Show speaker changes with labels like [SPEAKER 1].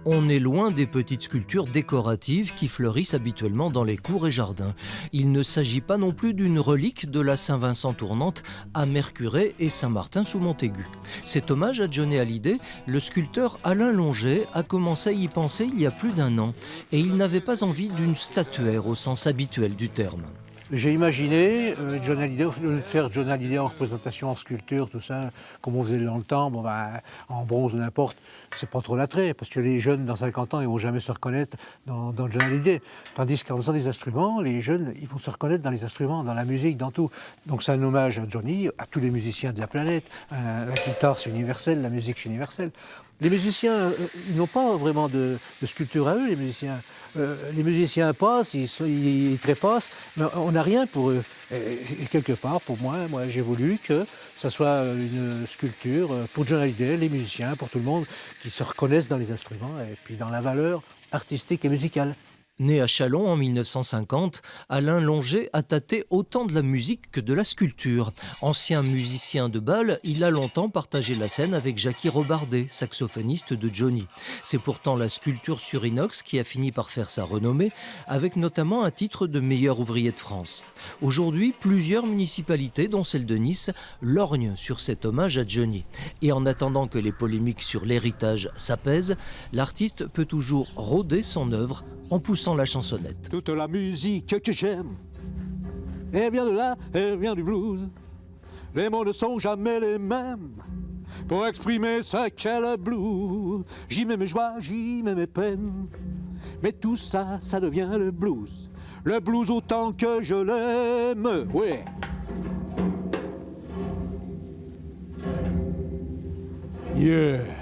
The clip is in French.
[SPEAKER 1] On est loin des petites sculptures décoratives qui fleurissent habituellement dans les cours et jardins. Il ne s'agit pas non plus d'une relique de la Saint-Vincent tournante à Mercurey et Saint-Martin sous Montaigu. Cet hommage à Johnny Hallyday, le sculpteur Alain Longet a commencé à y penser il y a plus d'1 an et il n'avait pas envie d'une statuaire au sens habituel du terme.
[SPEAKER 2] J'ai imaginé John Hallyday, au lieu de faire John Hallyday en représentation, en sculpture, tout ça, comme on faisait dans le temps, bon, en bronze ou n'importe, c'est pas trop l'attrait, parce que les jeunes dans 50 ans, ils vont jamais se reconnaître dans John Hallyday. Tandis qu'en faisant des instruments, les jeunes, ils vont se reconnaître dans les instruments, dans la musique, dans tout. Donc c'est un hommage à Johnny, à tous les musiciens de la planète. La guitare, c'est universel, la musique, c'est universel. Les musiciens, ils n'ont pas vraiment de sculpture à eux, les musiciens. Les musiciens passent, ils trépassent, mais on n'a rien pour eux. Et quelque part, pour moi, j'ai voulu que ça soit une sculpture pour John Hallyday, les musiciens, pour tout le monde, qui se reconnaissent dans les instruments et puis dans la valeur artistique et musicale.
[SPEAKER 1] Né à Châlons en 1950, Alain Longet a tâté autant de la musique que de la sculpture. Ancien musicien de bal, il a longtemps partagé la scène avec Jackie Robardet, saxophoniste de Johnny. C'est pourtant la sculpture sur inox qui a fini par faire sa renommée, avec notamment un titre de meilleur ouvrier de France. Aujourd'hui, plusieurs municipalités, dont celle de Nice, lorgnent sur cet hommage à Johnny. Et en attendant que les polémiques sur l'héritage s'apaisent, l'artiste peut toujours rôder son œuvre en poussant la chansonnette.
[SPEAKER 2] Toute la musique que j'aime, elle vient de là, elle vient du blues. Les mots ne sont jamais les mêmes pour exprimer ce qu'est le blues. J'y mets mes joies, j'y mets mes peines, mais tout ça, ça devient le blues. Le blues autant que je l'aime, oui. Yeah.